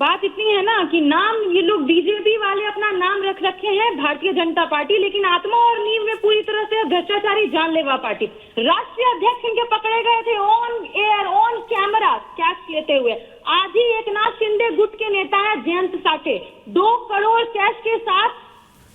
बात इतनी है ना कि नाम ये लोग बीजेपी वाले अपना नाम रख रखे हैं भारतीय जनता पार्टी, लेकिन आत्मा और नींव में पूरी तरह से भ्रष्टाचारी जानलेवा पार्टी। राष्ट्रीय अध्यक्ष इनके पकड़े गए थे on air on camera cash लेते हुए। आज ही एकनाथ शिंदे गुट के नेता है जयंत साठे 2 करोड़ कैश के साथ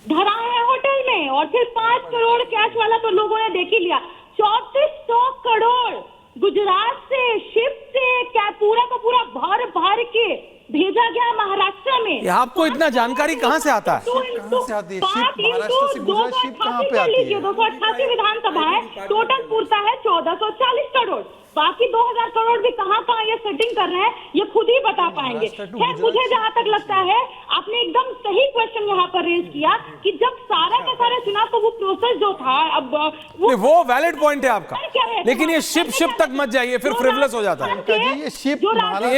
धरा है होटल में, और फिर 5 करोड़ कैश वाला तो लोगों ने देख ही लिया। 3400 करोड़ गुजरात से शिप से क्या पूरा का पूरा भर के भेजा गया महाराष्ट्र में। आपको इतना जानकारी कहाँ से आता है? 288 विधानसभा है, टोटल पूरता है 1440 करोड़। बाकी 2000 करोड़ भी कहाँ ये सेटिंग कर रहे हैं, ये खुद ही बता पाएंगे। खैर, मुझे जहाँ तक लगता है आपने एकदम सही क्वेश्चन यहाँ पर रेज किया कि जब सारा का सारा चुनाव तो वो प्रोसेस जो था, अब वो वैलिड पॉइंट है आपका, लेकिन ये शिप तक मत जाइए, फिर फ्रिवलेस हो जाता है। एक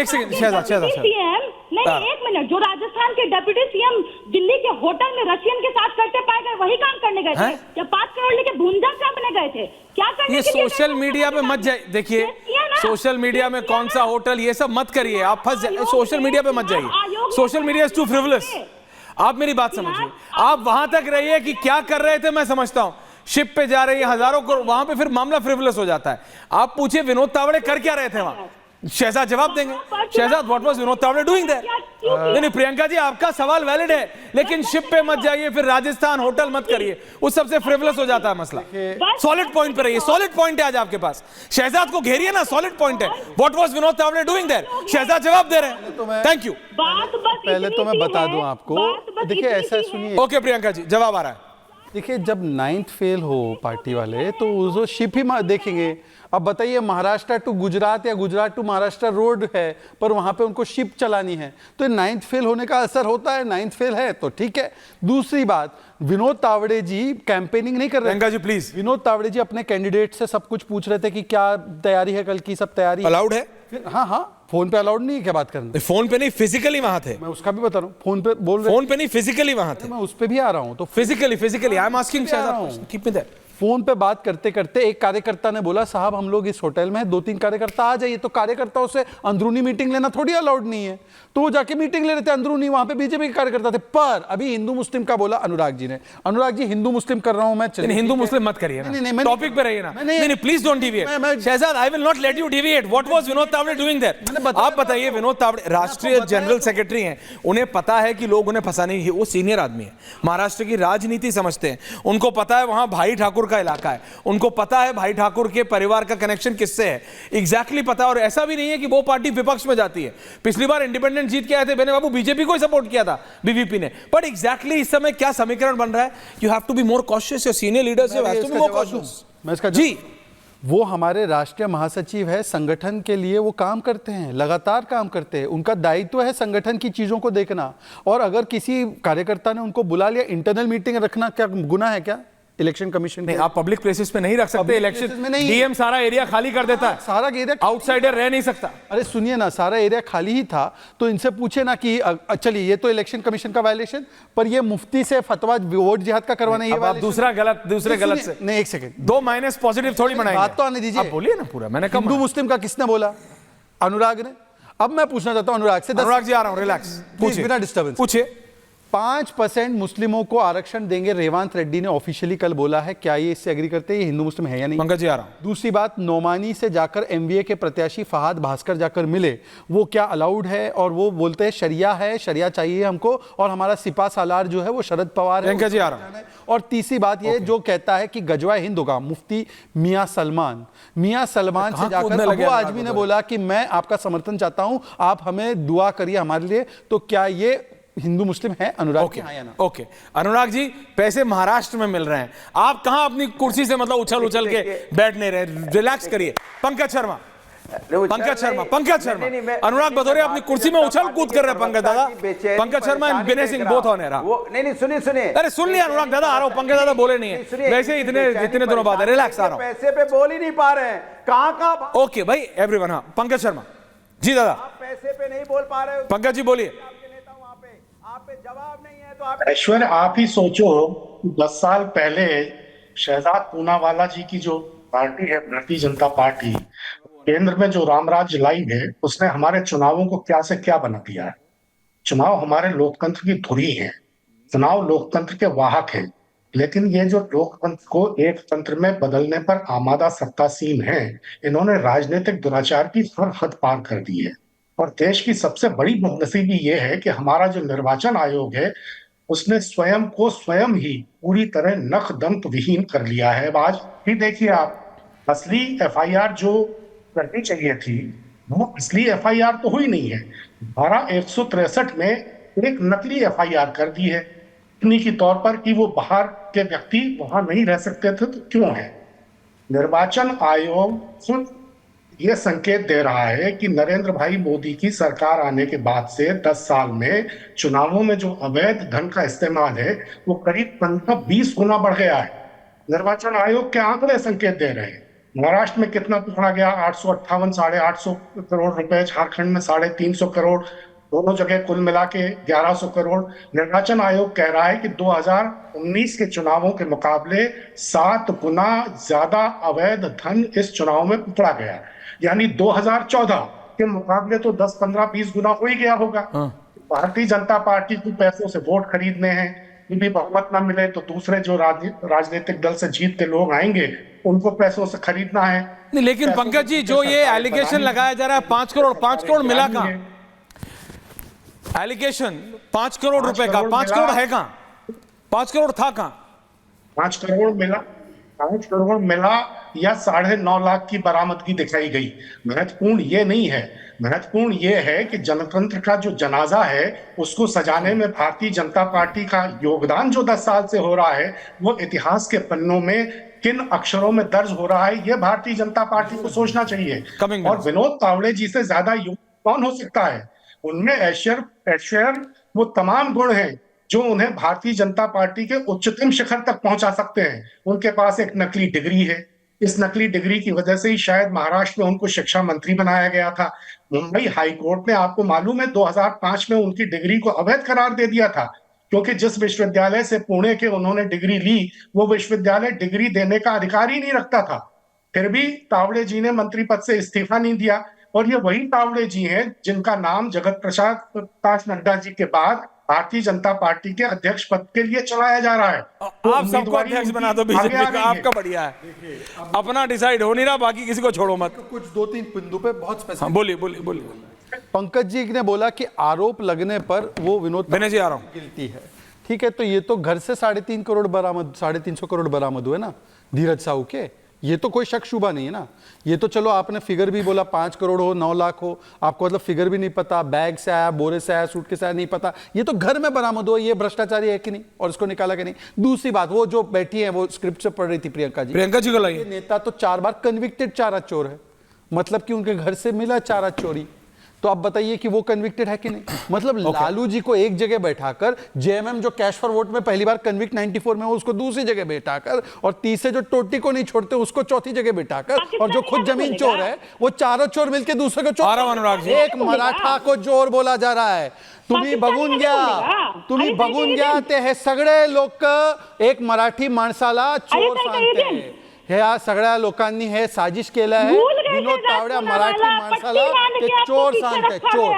सेकंड सीएम नहीं, एक मिनट, जो राजस्थान के डिप्टी सीएम दिल्ली के होटल में रशियन के साथ करते पाए गए, वही काम करने गए थे क्या? 5 करोड़ लेके भूंजा करने गए थे क्या करने? ये सोशल मीडिया पे मत जाइए, देखिए सोशल मीडिया में कौन सा होटल, ये सब मत करिए, आप फंस जाइए। सोशल मीडिया पे मत जाइए, social media is too frivolous. आप मेरी बात समझिए, आप वहां तक रहिए कि क्या कर रहे थे, मैं समझता हूं। शिप पे जा रही है हजारों करोड़, वहां पे फिर मामला फ्रिवलेस हो जाता है। आप पूछिए विनोद तावड़े कर क्या रहे थे वहां, शहजाद जवाब देंगे। Shahzad, what was Vinod Tawde doing there? नहीं प्रियंका जी, आपका सवाल वैलिड है, लेकिन शिप पे मत जाइए, फिर राजस्थान होटल मत करिए, उस सबसे फ्रिवलेस हो जाता है मसला। सॉलिड पॉइंट पे रहिए, सॉलिड पॉइंट है आज आपके पास। शहजाद को घेरिए ना, सॉलिड पॉइंट है। What was Vinod Tawde doing there? Shahzad जवाब दे रहे हैं। Thank you. पहले तो मैं बता दूं आपको, देखिए ऐसा सुनिए। ओके प्रियंका जी, जवाब आ रहा है। देखिए, जब 9th फेल हो पार्टी वाले तो वो शिप ही देखेंगे। अब बताइए, महाराष्ट्र टू गुजरात या गुजरात टू महाराष्ट्र रोड है, पर वहां पे उनको शिप चलानी है, तो 9th फेल होने का असर होता है। 9th फेल है तो ठीक है। दूसरी बात, विनोद तावड़े जी कैंपेनिंग नहीं कर रहे। प्रियंका जी प्लीज। विनोद तावड़े जी अपने कैंडिडेट से सब कुछ पूछ रहे थे कि क्या तैयारी है, कल की सब तैयारी अलाउड है? हाँ, फोन पे अलाउड नहीं है क्या बात करना? फोन पे नहीं, फिजिकली वहां थे। मैं उसका भी बता रहा हूँ, फोन पे बोल रहे, फोन पे नहीं, फिजिकली वहां थे। मैं उस पे भी आ रहा हूँ। तो physically I am asking Shahzad, keep me there. Phone पे बात करते करते एक कार्यकर्ता ने बोला, साहब हम लोग इस होटल में हैं, 2-3 कार्यकर्ता आ जाइए। तो कार्यकर्ताओं से अंदरूनी मीटिंग लेना थोड़ी अलाउड नहीं है, तो वो जाके मीटिंग ले रहे थे अंदरूनी, वहां पे बीजेपी के कार्यकर्ता थे। पर अभी हिंदू मुस्लिम का बोला अनुराग जी ने। अनुराग जी, हिंदू मुस्लिम कर रहा हूं मैं, चलिए हिंदू मुस्लिम मत करिए ना, टॉपिक पे रहिए ना। नहीं please don't deviate. Shahzad, I will not let you deviate. What was Vinod Tawde doing there? आप बताइए। विनोद तावड़े राष्ट्रीय जनरल सेक्रेटरी हैं, उन्हें पता है कि लोग उन्हें फंसाने की, वो सीनियर आदमी है, महाराष्ट्र की राजनीति समझते हैं, उनको पता है वहां भाई ठाकुर का इलाका है, उनको पता है भाई ठाकुर के परिवार का कनेक्शन किससे है, एग्जैक्टली पता है। और ऐसा भी नहीं है कि वो पार्टी विपक्ष में जाती है। पिछली बार इंडिपेंडेंट जीत के आए थे बेने बाबू, बीजेपी को ही सपोर्ट किया था बीवीपी ने। बट एग्जैक्टली इस समय क्या समीकरण बन रहा है? You have to be more cautious, your senior leadership has to be more cautious. मैं इसका जी, वो हमारे राष्ट्रीय महासचिव है, संगठन के लिए वो काम करते हैं, लगातार काम करते हैं, उनका दायित्व है संगठन की चीजों को देखना। और अगर किसी कार्यकर्ता ने उनको बुला लिया, इंटरनल मीटिंग रखना क्या गुनाह है क्या? इलेक्शन कमीशन नहीं, आप पब्लिक प्लेसेस पे नहीं रख सकते। इलेक्शन में नहीं, डीएम सारा एरिया खाली कर देता है, सारा एरिया आउटसाइडर रह नहीं सकता। अरे सुनिए ना, सारा एरिया खाली ही था, तो इनसे पूछे ना कि चलिए ये तो इलेक्शन कमीशन का वायलेशन, पर ये मुफ्ती से फतवा वोट जिहाद का करवाना, ये आप दूसरे गलत से नहीं, एक सेकंड, 2 माइनस पॉजिटिव थोड़ी बनाएंगे। बात तो आने दीजिए, आप बोलिए ना पूरा। मैंने कहा हिंदू मुस्लिम का किसने बोला? अनुराग ने। अब मैं पूछना चाहता हूं अनुराग से। अनुराग जी आ रहा हूं, रिलैक्स, पूछिए बिना डिस्टर्बेंस। पूछिए। 5% मुस्लिमों को आरक्षण देंगे, रेवंत रेड्डी ने ऑफिशियली कल बोला है। क्या ये इससे एग्री करते हैं? ये हिंदू मुस्लिम है या नहीं? पंकज जी आ रहा हूं। दूसरी बात, नोमानी से जाकर एमवीए के प्रत्याशी फहाद भास्कर जाकर मिले, वो क्या अलाउड है? और वो बोलते हैं शरिया है, शरिया चाहिए हमको, और हमारा सिपा सालार जो है वो शरद पवार है। पंकज जी आ रहा हूं। और तीसरी बात ये जो कहता है कि गजवा हिंद होगा, मुफ्ती मियां सलमान से जाकर अबू आजमी ने बोला कि मैं आपका समर्थन चाहता हूं, आप हमें दुआ करिए हमारे लिए। तो क्या ये हिंदू मुस्लिम है अनुराग के? हाँ या ना? ओके अनुराग जी, पैसे महाराष्ट्र में मिल रहे हैं, आप कहां अपनी कुर्सी से मतलब उछल के बैठ नहीं रहे? रिलैक्स करिए। पंकज शर्मा, अनुराग भदौरिया अपनी कुर्सी में उछल कूद कर रहे हैं। पंकज दादा, Pankaj Sharma and Vinay Singh both on air. नहीं सुनिए। अरे सुन लिया अनुराग दादा, आ रहा हूं। पंकज दादा बोले नहीं है वैसे इतने दिनों बाद। रिलैक्स, आ रहा हूं। पैसे पे बोल ही नहीं पा रहे हैं, कहां ओके भाई एवरीवन। हाँ पंकज शर्मा जी दादा, पैसे पे नहीं बोल पा रहे हो। पंकज जी बोलिए। आप पे जवाब नहीं है तो आप ऐश्वर्य, आप ही सोचो 10 साल पहले शहजाद पूनावाला जी की जो पार्टी है भारतीय जनता पार्टी, केंद्र में जो रामराज लाई है, उसने हमारे चुनावों को क्या से क्या बना दिया है। चुनाव हमारे लोकतंत्र की धुरी है, चुनाव लोकतंत्र के वाहक हैं, लेकिन ये जो लोकतंत्र को एक तंत्र में बदलने पर आमादा सत्तासीन है, इन्होंने राजनीतिक दुराचार की हर हद पार कर दी है। और देश की सबसे बड़ी बदनसीबी ये है कि हमारा जो निर्वाचन आयोग है, उसने स्वयं को स्वयं ही पूरी तरह नख दंत विहीन कर लिया है। अब आज भी देखिए आप, असली एफआईआर जो करनी चाहिए थी, वो असली एफआईआर तो हुई नहीं है। धारा 163 में एक नकली एफआईआर कर दी है, इतनी की तौर पर कि वो बाहर के व्यक्ति वहां नहीं रह सकते थे, तो क्यों है? निर्वाचन आयोग खुद ये संकेत दे रहा है कि नरेंद्र भाई मोदी की सरकार आने के बाद से 10 साल में चुनावों में जो अवैध धन का इस्तेमाल है, वो करीब 15-20 गुना बढ़ गया है। निर्वाचन आयोग के आंकड़े संकेत दे रहे हैं। महाराष्ट्र में कितना पकड़ा गया? 858, 850 करोड़ रुपए, झारखंड में 350 करोड़, दोनों जगह कुल मिला के 1100 करोड़। निर्वाचन आयोग कह रहा है कि 2019 के चुनावों के मुकाबले 7 गुना ज्यादा अवैध धन इस चुनाव में पकड़ा गया, यानी 2014 के मुकाबले तो 10, 15, 20 गुना हो ही गया होगा। भारतीय जनता पार्टी को पैसों से वोट खरीदने हैं, यदि बहुमत न मिले तो दूसरे जो राजनीतिक दल से जीत के लोग आएंगे, उनको पैसों से खरीदना है। नहीं, लेकिन पंकज जी, जो ये एलिगेशन लगाया जा रहा है 5 करोड़ मिला कहां? एलिगेशन 5 करोड़ रुपए का, 5 करोड़ है कहां? 5 करोड़ था कहां? 5 करोड़ मिला, 5 करोड़ मिला या 9.5 लाख की बरामदगी दिखाई गई। महत्वपूर्ण ये नहीं है, महत्वपूर्ण ये है कि जनतंत्र का जो जनाजा है, उसको सजाने में भारतीय जनता पार्टी का योगदान जो 10 साल से हो रहा है, वो इतिहास के पन्नों में किन अक्षरों में दर्ज हो रहा है, ये भारतीय जनता पार्टी को सोचना चाहिए। और विनोद तावड़े जी से ज्यादा युवा कौन हो सकता है? उनमें ऐश्वर्य वो तमाम गुण हैं जो उन्हें भारतीय जनता पार्टी के उच्चतम शिखर तक पहुंचा सकते हैं। उनके पास एक नकली डिग्री है, इस नकली डिग्री की वजह से ही शायद महाराष्ट्र में उनको शिक्षा मंत्री बनाया गया था। मुंबई हाई कोर्ट ने, आपको मालूम है, 2005 में उनकी डिग्री को अवैध करार दे दिया था, क्योंकि जिस विश्वविद्यालय से पुणे के उन्होंने डिग्री ली, वो विश्वविद्यालय डिग्री देने का अधिकार ही नहीं रखता था। फिर भी तावड़े जी ने मंत्री पद से इस्तीफा नहीं दिया। और ये वही तावड़े जी हैं जिनका नाम जगत प्रकाश नड्डा जी के बाद भारतीय जनता पार्टी के अध्यक्ष पद के लिए चलाया जा रहा है। तो आप सबको अध्यक्ष बना दो बीजेपी का, आपका बढ़िया है, अपना डिसाइड हो नहीं रहा, बाकी किसी को छोड़ो मत। कुछ 2-3 बिंदु पे बहुत स्पेसिफिक। बोलिए। पंकज जी ने बोला कि आरोप लगने पर वो विनोद जी आ रहा हूं, गिल्टी है। ठीक है, तो ये तो घर से 3.5 करोड़ बरामद, 350 करोड़ बरामद हुए ना धीरज साहू के, ये तो कोई शक शुबा नहीं है ना। ये तो चलो आपने फिगर भी बोला 5 करोड़ हो, 9 लाख हो, आपको मतलब फिगर भी नहीं पता, बैग से आया, बोरे से आया, सूटकेस से आया, नहीं पता, ये तो घर में बरामद हो, ये भ्रष्टाचारी है कि नहीं, और इसको निकाला कि नहीं। दूसरी बात, वो जो बैठी है वो स्क्रिप्ट से पढ़ रही थी प्रियंका जी को लाइए, नेता तो 4 बार कन्विक्टेड चारा चोर है, मतलब कि उनके घर से मिला चारा चोरी। तो आप बताइए कि वो कन्विक्टेड है कि नहीं? मतलब लालू जी को एक जगह बैठाकर, जेएमएम जो कैश फॉर वोट में पहली बार कन्विक्ट 94 में, उसको दूसरी जगह बैठाकर, और तीसरे जो टोटी को नहीं छोड़ते उसको चौथी जगह बैठाकर, और जो खुद जमीन चोर है वो चारों चोर मिलकर दूसरे को चोर, एक मराठा को चोर बोला जा रहा है। तुम्ही बघून घ्या ते हे सगळे लोक एक मराठी माणसाला चोर सांगते। ह्या सगळ्या लोकांनी हे साजिश केलं आहे, विनोद तावडे मराठी माणसाला ते चोर सांगते, चोर।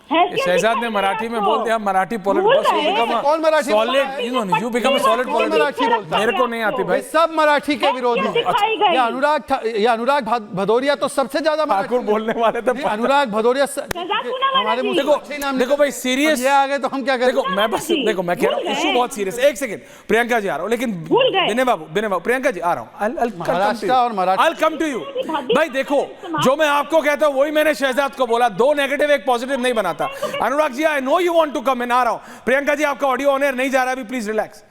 शहजाद ने मराठी में बोल दिया, मराठी पॉलिटिक्स कौन Marathi solid, you become solid Marathi बोलता, मेरे को नहीं आती भाई, सब मराठी के विरोधी हैं। ये अनुराग भदौरिया तो सबसे ज्यादा ठाकुर बोलने वाले थे। अनुराग भदौरिया हमारे मुंह से देखो भाई, सीरियस ये आ गए तो हम क्या करें? देखो मैं बस, देखो मैं कह रहा हूँ इशू बहुत सीरियस। एक सेकंड प्रियंका जी आ रहा हूँ, लेकिन विनय बाबू प्रियंका जी आ रहा हूँ, I'll come to you। भाई देखो, जो मैं आपको कहता हूँ वही मैंने शहजाद को बोला, 2 नेगेटिव 1 पॉजिटिव नहीं बनाता। Anurag ji, I know you want to come in, आ रहा हूं। प्रियंका जी, आपका ऑडियो ऑन एयर नहीं जा रहा अभी, प्लीज रिलैक्स।